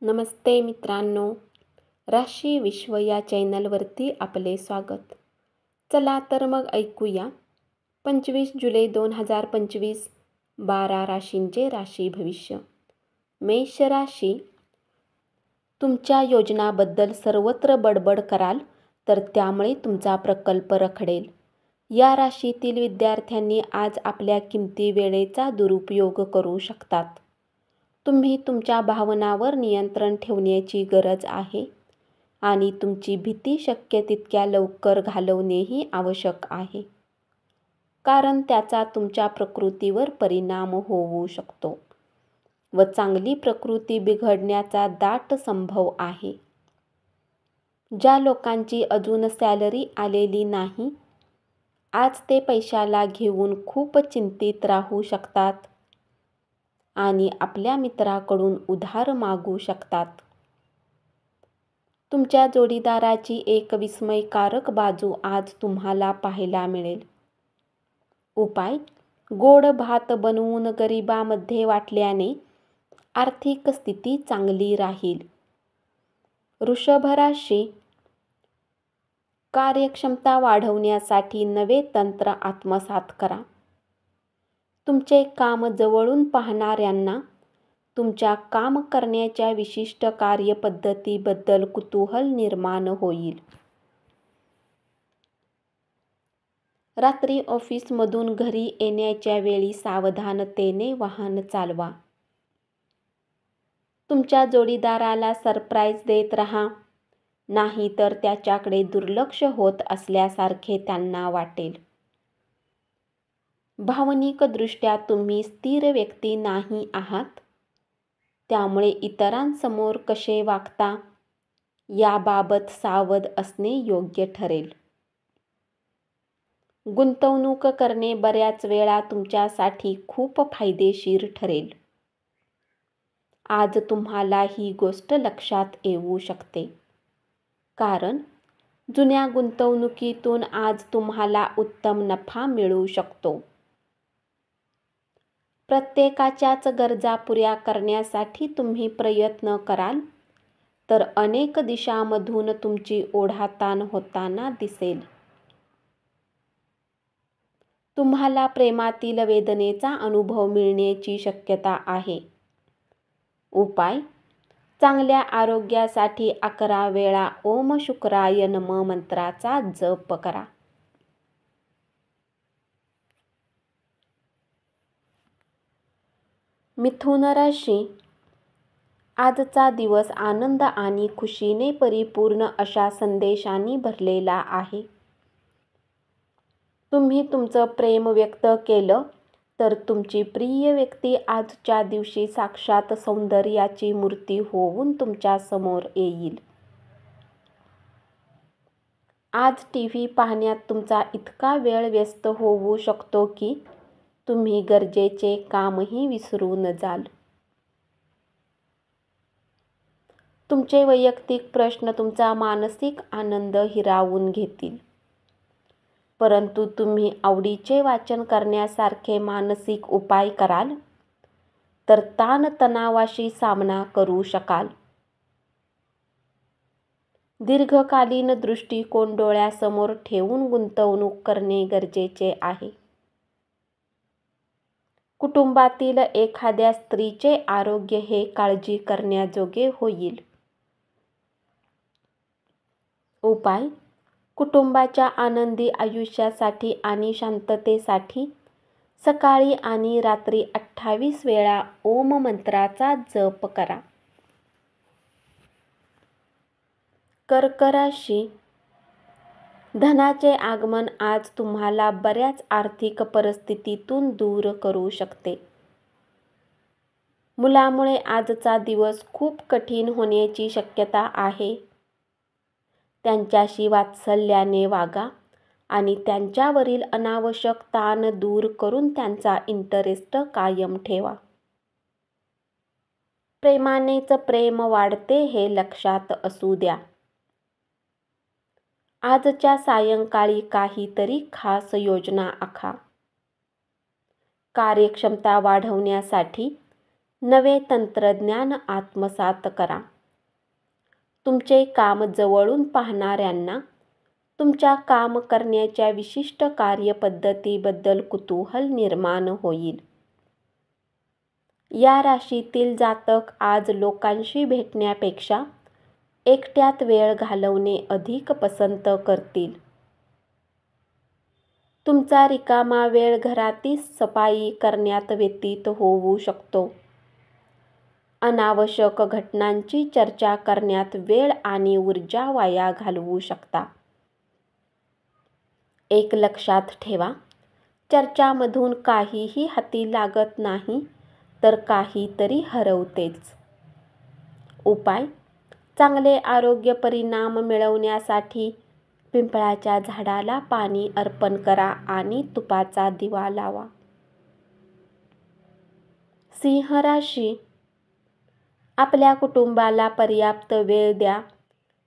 नमस्ते मित्रांनो, राशी विश्व या चॅनलवरती आपले स्वागत. चला तर मग ऐकूया 25 जुलै 2025 12 राशींचे राशी भविष्य. मेष राशी, तुमच्या योजनाबद्दल सर्वत्र बडबड कराल तर त्यामुळे तुमचा प्रकल्प रखडेल. या राशीतील विद्यार्थ्यांनी आज आपल्या किमती वेळेचा दुरुपयोग करू शकतात. तुम्ही तुमच्या भावनांवर नियंत्रण ठेवण्याची गरज आहे आणि तुमची भीती शक्य तितक्या लवकर घालवणेही आवश्यक आहे, कारण त्याचा तुमच्या प्रकृतीवर परिणाम होऊ शकतो व चांगली प्रकृती बिघडण्याचा दाट संभव आहे. ज्या लोकांची अजून सॅलरी आलेली नाही, आज ते पैशाला घेऊन खूप चिंतित राहू शकतात आणि आपल्या मित्राकडून उधार मागू शकतात. तुमच्या जोडीदाराची एक विस्मयकारक बाजू आज तुम्हाला पाहायला मिळेल. उपाय: गोड भात बनवून गरिबांमध्ये वाटल्याने आर्थिक स्थिती चांगली राहील. वृषभ राशी, कार्यक्षमता वाढवण्यासाठी नवे तंत्र आत्मसात करा. तुमचे काम जवळून पाहणाऱ्यांना तुमच्या काम करण्याच्या विशिष्ट कार्यपद्धतीबद्दल कुतूहल निर्माण होईल. रात्री ऑफिसमधून घरी येण्याच्या वेळी सावधानतेने वाहन चालवा. तुमच्या जोडीदाराला सरप्राईज देत राहा, नाहीतर त्याच्याकडे दुर्लक्ष होत असल्यासारखे त्यांना वाटेल. भावनिकदृष्ट्या तुम्ही स्थिर व्यक्ती नाही आहात, त्यामुळे इतरांसमोर कसे वागता याबाबत सावध असणे योग्य ठरेल. गुंतवणूक करणे बऱ्याच वेळा तुमच्यासाठी खूप फायदेशीर ठरेल. आज तुम्हाला ही गोष्ट लक्षात येऊ शकते, कारण जुन्या गुंतवणुकीतून आज तुम्हाला उत्तम नफा मिळू शकतो. प्रत्येकाच्याच गरजा पुऱ्या करण्यासाठी तुम्ही प्रयत्न कराल तर अनेक दिशांमधून तुमची ओढाताण होताना दिसेल. तुम्हाला प्रेमातील वेदनेचा अनुभव मिळण्याची शक्यता आहे. उपाय: चांगल्या आरोग्यासाठी 11 वेळा ओम शुक्राय नमः मंत्राचा जप करा. मिथुन राशी, आजचा दिवस आनंद आणि खुशीने परिपूर्ण अशा संदेशांनी भरलेला आहे. तुम्ही तुमचं प्रेम व्यक्त केलं तर तुमची प्रिय व्यक्ती आजच्या दिवशी साक्षात सौंदर्याची मूर्ती होऊन तुमच्या समोर येईल. आज टीव्ही पाहण्यात तुमचा इतका वेळ व्यस्त होऊ शकतो की तुम्ही गरजेचे कामही विसरून जाल. तुमचे वैयक्तिक प्रश्न तुमचा मानसिक आनंद हिरावून घेतील, परंतु तुम्ही आवडीचे वाचन करण्यासारखे मानसिक उपाय कराल तर ताणतणावाशी सामना करू शकाल. दीर्घकालीन दृष्टिकोन डोळ्यासमोर ठेवून गुंतवणूक करणे गरजेचे आहे. कुटुंबातील एखाद्या स्त्रीचे आरोग्य हे काळजी करण्याजोगे होईल. उपाय: कुटुंबाच्या आनंदी आयुष्यासाठी आणि शांततेसाठी सकाळी आणि रात्री 28 वेळा ओम मंत्राचा जप करा. कर्क राशी, धनाचे आगमन आज तुम्हाला बऱ्याच आर्थिक परिस्थितीतून दूर करू शकते. मुलामुळे आजचा दिवस खूप कठीण होण्याची शक्यता आहे. त्यांच्याशी वात्सल्याने वागा आणि त्यांच्यावरील अनावश्यक ताण दूर करून त्यांचा इंटरेस्ट कायम ठेवा. प्रेमानेच प्रेम वाढते हे लक्षात असू द्या. आजच्या सायंकाळी काहीतरी खास योजना आखा. कार्यक्षमता वाढवण्यासाठी नवे तंत्रज्ञान आत्मसात करा. तुमचे काम जवळून पाहणाऱ्यांना तुमच्या काम करण्याच्या विशिष्ट कार्यपद्धतीबद्दल कुतूहल निर्माण होईल. या राशीतील जातक आज लोकांशी भेटण्यापेक्षा एकट्यात वेळ घालवणे अधिक पसंत करतील. तुमचा रिकामा वेळ घरातील सफाई करण्यात व्यतीत होऊ शकतो. अनावश्यक घटनांची चर्चा करण्यात वेळ आणि ऊर्जा वाया घालवू शकता. एक लक्षात ठेवा, चर्चामधून काहीही हाती लागत नाही तर काहीतरी हरवतेच. उपाय: चांगले आरोग्य परिणाम मिळवण्यासाठी पिंपळाच्या झाडाला पाणी अर्पण करा आणि तुपाचा दिवा लावा. सिंह राशी, आपल्या कुटुंबाला पर्याप्त वेळ द्या.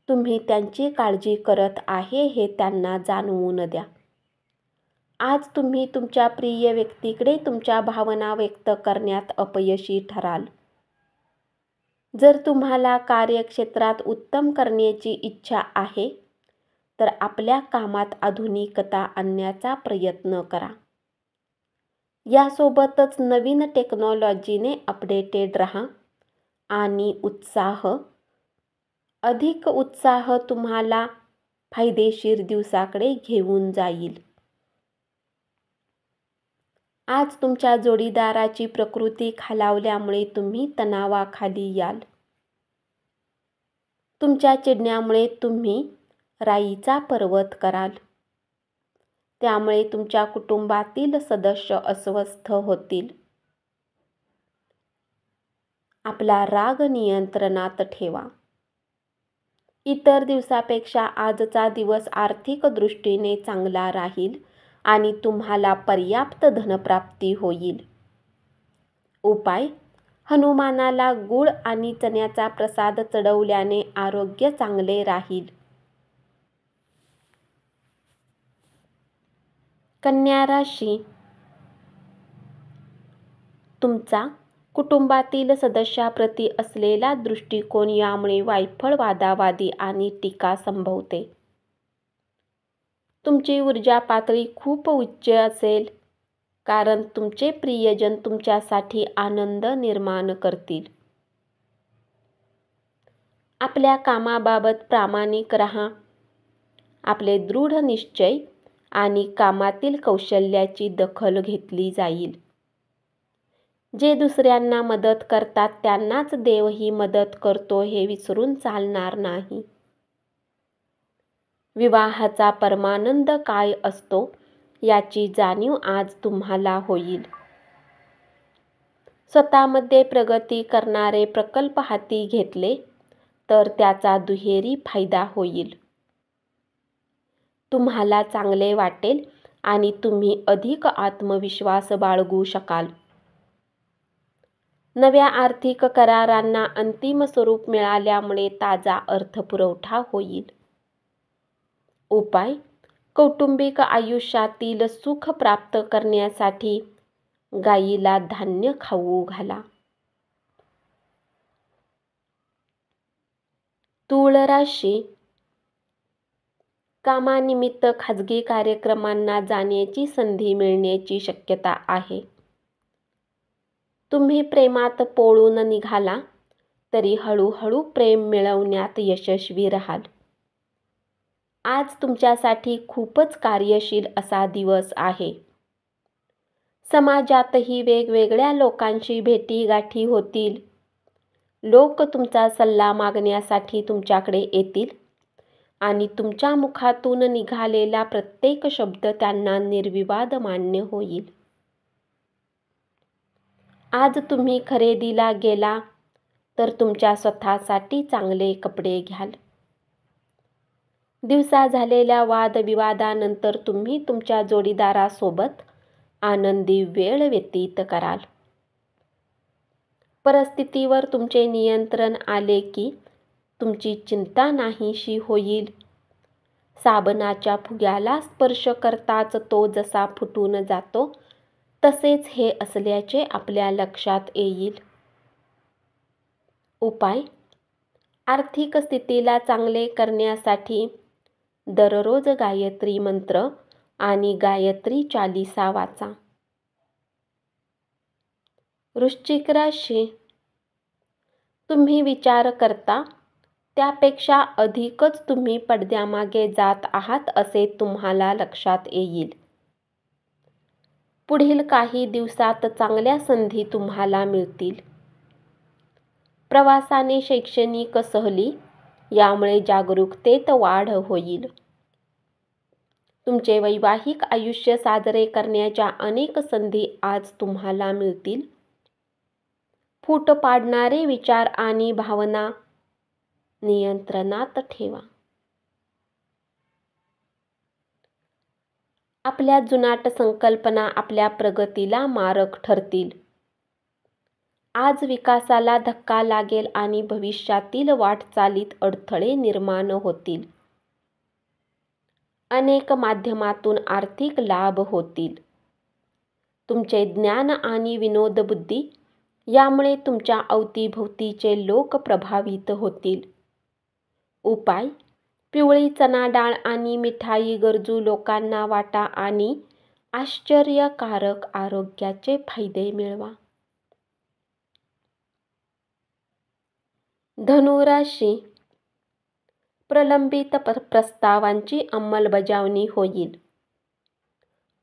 तुम्ही त्यांची काळजी करत आहे हे त्यांना जाणवून द्या. आज तुम्ही तुमच्या प्रिय व्यक्तीकडे तुमच्या भावना व्यक्त करण्यात अपयशी ठराल. जर तुम्हाला कार्यक्षेत्रात उत्तम करण्याची इच्छा आहे तर आपल्या कामात आधुनिकता आणण्याचा प्रयत्न करा. यासोबतच नवीन टेक्नॉलॉजीने अपडेटेड राहा आणि अधिक उत्साह तुम्हाला फायदेशीर दिवसाकडे घेऊन जाईल. आज तुमच्या जोडीदाराची प्रकृती खालावल्यामुळे तुम्ही तणावाखाली याल. तुमच्या चिडण्यामुळे तुम्ही राईचा पर्वत कराल. त्यामुळे तुमच्या कुटुंबातील सदस्य अस्वस्थ होतील. आपला राग नियंत्रणात ठेवा. इतर दिवसापेक्षा आजचा दिवस आर्थिक दृष्टीने चांगला राहील आणि तुम्हाला पर्याप्त धनप्राप्ती होईल. उपाय: हनुमानाला गूळ आणि चण्याचा प्रसाद चढवल्याने आरोग्य चांगले राहील. कन्या राशी, तुमचा कुटुंबातील सदस्याप्रती असलेला दृष्टिकोन यामुळे वायफळ वादावादी आणि टीका संभवते. तुमची ऊर्जा पातळी खूप उच्च असेल कारण तुमचे प्रियजन तुमच्यासाठी आनंद निर्माण करतील. आपल्या कामाबाबत प्रामाणिक राहा. आपले दृढ निश्चय आणि कामातील कौशल्याची दखल घेतली जाईल. जे दुसऱ्यांना मदत करतात त्यांनाच देवही मदत करतो हे विसरून चालणार नाही. विवाहाचा परमानंद काय असतो याची जाणीव आज तुम्हाला होईल. स्वतःमध्ये प्रगती करणारे प्रकल्प हाती घेतले तर त्याचा दुहेरी फायदा होईल. तुम्हाला चांगले वाटेल आणि तुम्ही अधिक आत्मविश्वास बाळगू शकाल. नव्या आर्थिक करारांना अंतिम स्वरूप मिळाल्यामुळे ताजा अर्थपुरवठा होईल. उपाय: कौटुंबिक आयुष्यातील सुख प्राप्त करण्यासाठी गायीला धान्य खाऊ घाला. तूळ राशी, कामानिमित्त खाजगी कार्यक्रमांना जाण्याची संधी मिळण्याची शक्यता आहे. तुम्ही प्रेमात पोळून निघाला तरी हळूहळू प्रेम मिळवण्यात यशस्वी राहाल. आज तुमच्यासाठी खूपच कार्यशील असा दिवस आहे. समाजातही वेगवेगळ्या लोकांशी भेटीगाठी होतील. लोक तुमचा सल्ला मागण्यासाठी तुमच्याकडे येतील आणि तुमच्या मुखातून निघालेला प्रत्येक शब्द त्यांना निर्विवाद मान्य होईल. आज तुम्ही खरेदीला गेला तर तुमच्या स्वतःसाठी चांगले कपडे घ्याल. दिवसा झालेल्या वादविवादानंतर तुम्ही तुमच्या जोडीदारासोबत आनंदी वेळ व्यतीत कराल. परिस्थितीवर तुमचे नियंत्रण आले की तुमची चिंता नाहीशी होईल. साबणाच्या फुग्याला स्पर्श करताच तो जसा फुटून जातो तसेच हे असल्याचे आपल्या लक्षात येईल. उपाय: आर्थिक स्थितीला चांगले करण्यासाठी दररोज गायत्री मंत्र आणि गायत्री चालीसा वाचा. वृश्चिक राशी: तुम्ही विचार करता त्यापेक्षा अधिकच तुम्ही पडद्यामागे जात आहात असे तुम्हाला लक्षात येईल. पुढील काही दिवसात चांगल्या संधी तुम्हाला मिळतील. प्रवासाने शैक्षणिक सहली यामुळे जागरूकतेत वाढ होईल. तुमचे वैवाहिक आयुष्य साजरे करण्याच्या अनेक संधी आज तुम्हाला मिळतील. फूट पाडणारे विचार आणि भावना नियंत्रणात ठेवा. आपल्या जुनाट संकल्पना आपल्या प्रगतीला मारक ठरतील. आज विकासाला धक्का लागेल आणि भविष्यातील वाटचालीत अडथळे निर्माण होतील. अनेक माध्यमातून आर्थिक लाभ होतील. तुमचे ज्ञान आणि विनोदबुद्धी यामुळे तुमच्या अवतीभोवतीचे लोक प्रभावित होतील. उपाय: पिवळी चणा डाळ आणि मिठाई गरजू लोकांना वाटा आणि आश्चर्यकारक आरोग्याचे फायदे मिळवा. धनु राशी: प्रलंबित प्रस्तावांची अंमलबजावणी होईल.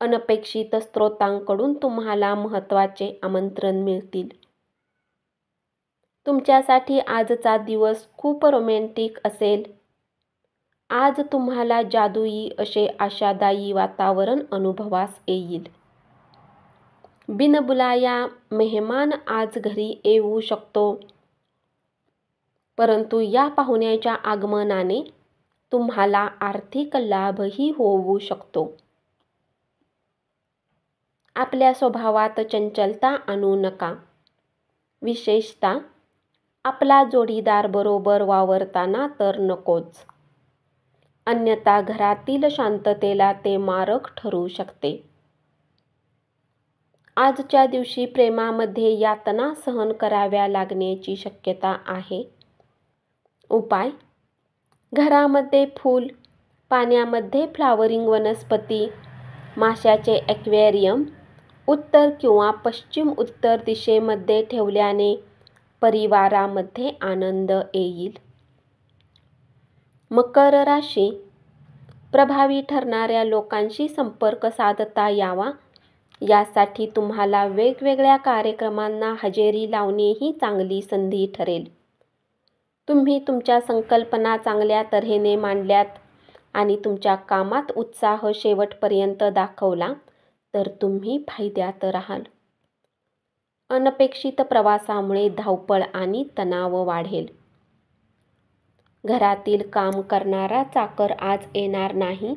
अनपेक्षित स्रोतांकडून तुम्हाला महत्त्वाचे आमंत्रण मिळतील. तुमच्यासाठी आजचा दिवस खूप रोमॅन्टिक असेल. आज तुम्हाला जादुई असे आशादायी वातावरण अनुभवास येईल. बिनबुलाया मेहमान आज घरी येऊ शकतो, परंतु या पाहुण्याच्या आगमनाने तुम्हाला आर्थिक लाभही होऊ शकतो. आपल्या स्वभावात चंचलता आणू नका, विशेषतः आपला जोडीदार बरोबर वावरताना तर नकोच. अन्यथा घरातील शांततेला ते मारक ठरू शकते. आजच्या दिवशी प्रेमामध्ये यातना सहन कराव्या लागण्याची शक्यता आहे. उपाय: घरामध्ये फूल, पाण्यामध्ये फ्लॉवरिंग वनस्पती, माशाचे ॲक्वेरियम उत्तर किंवा पश्चिम उत्तर दिशेमध्ये ठेवल्याने परिवारामध्ये आनंद येईल. मकर राशी: प्रभावी ठरणाऱ्या लोकांशी संपर्क साधता यावा यासाठी तुम्हाला वेगवेगळ्या कार्यक्रमांना हजेरी लावणे ही चांगली संधी ठरेल. तुम्ही तुमच्या संकल्पना चांगल्या तऱ्हेने मांडल्यात आणि तुमच्या कामात उत्साह शेवटपर्यंत दाखवला तर तुम्ही फायद्यात राहाल. अनपेक्षित प्रवासामुळे धावपळ आणि तणाव वाढेल. घरातील काम करणारा चाकर आज येणार नाही,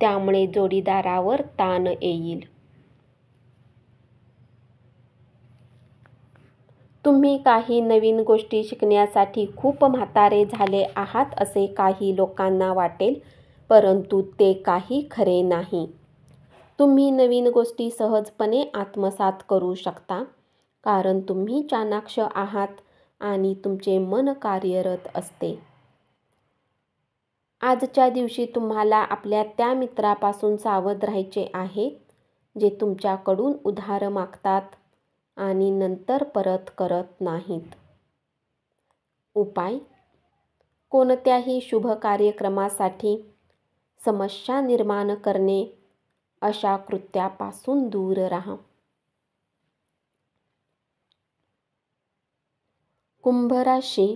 त्यामुळे जोडीदारावर ताण येईल. तुम्ही काही नवीन गोष्टी शिकण्यासाठी खूप म्हातारे झाले आहात असे काही लोकांना वाटेल, परंतु ते काही खरे नाही. तुम्ही नवीन गोष्टी सहजपणे आत्मसात करू शकता, कारण तुम्ही चाणाक्ष आहात आणि तुमचे मन कार्यरत असते. आजच्या दिवशी तुम्हाला आपल्या त्या मित्रापासून सावध राहायचे आहे, जे तुमच्याकडून उधार मागतात आणि नंतर परत करत नाहीत. उपाय: कोणत्याही शुभ कार्यक्रमासाठी समस्या निर्माण करणे अशा कृत्यापासून दूर राहा. कुंभ राशी: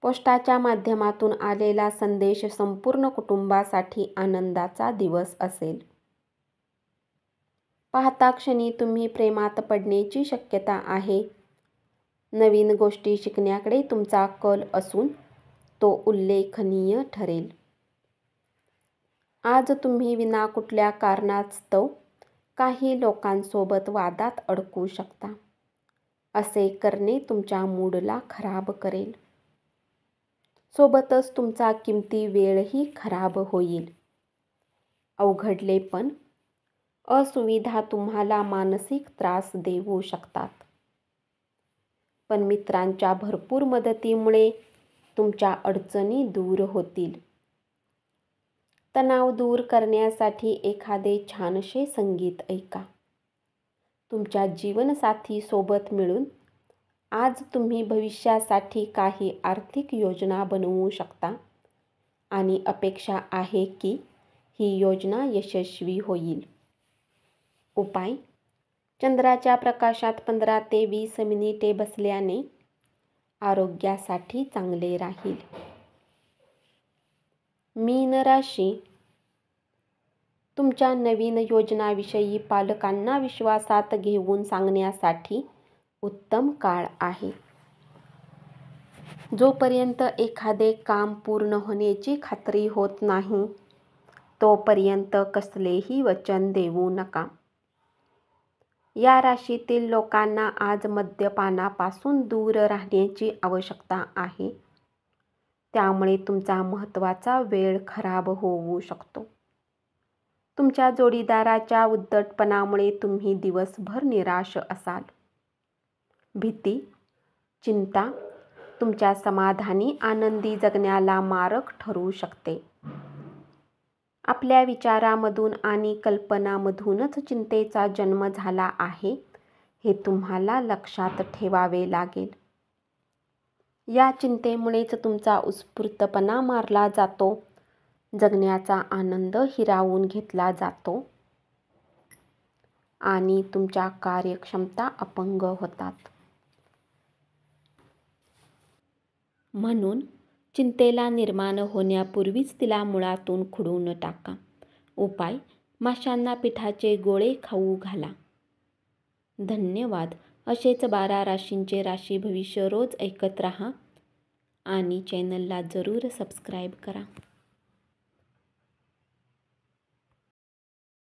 पोस्टाच्या माध्यमातून आलेला संदेश संपूर्ण कुटुंबासाठी आनंदाचा दिवस असेल. पाहता क्षणी तुम्ही प्रेमात पडण्याची शक्यता आहे. नवीन गोष्टी शिकण्याकडे तुमचा कल असून तो उल्लेखनीय ठरेल. आज तुम्ही विना कुठल्या कारणास्तव काही लोकांसोबत वादात अडकू शकता. असे करणे तुमच्या मूडला खराब करेल. सोबतच तुमचा किमती वेळही खराब होईल. अवघडलेपण, असुविधा तुम्हाला मानसिक त्रास देऊ शकतात. पण मित्रांच्या भरपूर मदतीमुळे तुमच्या अडचणी दूर होतील. तणाव दूर करण्यासाठी एखादे छानसे संगीत ऐका. तुमच्या जीवनसाथीसोबत मिळून आज तुम्ही भविष्यासाठी काही आर्थिक योजना बनवू शकता आणि अपेक्षा आहे की ही योजना यशस्वी होईल. उपाय: चंद्राच्या प्रकाशात 15 ते 20 मिनिटे बसल्याने आरोग्यासाठी चांगले राहील. मीन राशी, तुमच्या नवीन योजनाविषयी पालकांना विश्वासात घेऊन सांगण्यासाठी उत्तम काळ आहे. जोपर्यंत एखादे काम पूर्ण होण्याची खात्री होत नाही, तोपर्यंत कसलेही वचन देऊ नका. या राशीतील लोकांना आज मद्यपानापासून दूर राहण्याची आवश्यकता आहे. त्यामुळे तुमचा महत्त्वाचा वेळ खराब होऊ शकतो. तुमच्या जोडीदाराच्या उद्धटपणामुळे तुम्ही दिवसभर निराश असाल. भीती, चिंता तुमच्या समाधानी आनंदी जगण्याला मारक ठरू शकते. आपल्या विचारामधून आणि कल्पनांमधूनच चिंतेचा जन्म झाला आहे, हे तुम्हाला लक्षात ठेवावे लागेल. या चिंतेमुळेच तुमचा उत्स्फूर्तपणा मारला जातो, जगण्याचा आनंद हिरावून घेतला जातो आणि तुमच्या कार्यक्षमता अपंग होतात. म्हणून चिंतेला निर्माण होण्यापूर्वीच तिला मुळातून खुडून टाका. उपाय: माशांना पिठाचे गोळे खाऊ घाला. धन्यवाद. असेच 12 राशींचे राशी भविष्य रोज ऐकत राहा आणि चॅनलला जरूर सबस्क्राईब करा.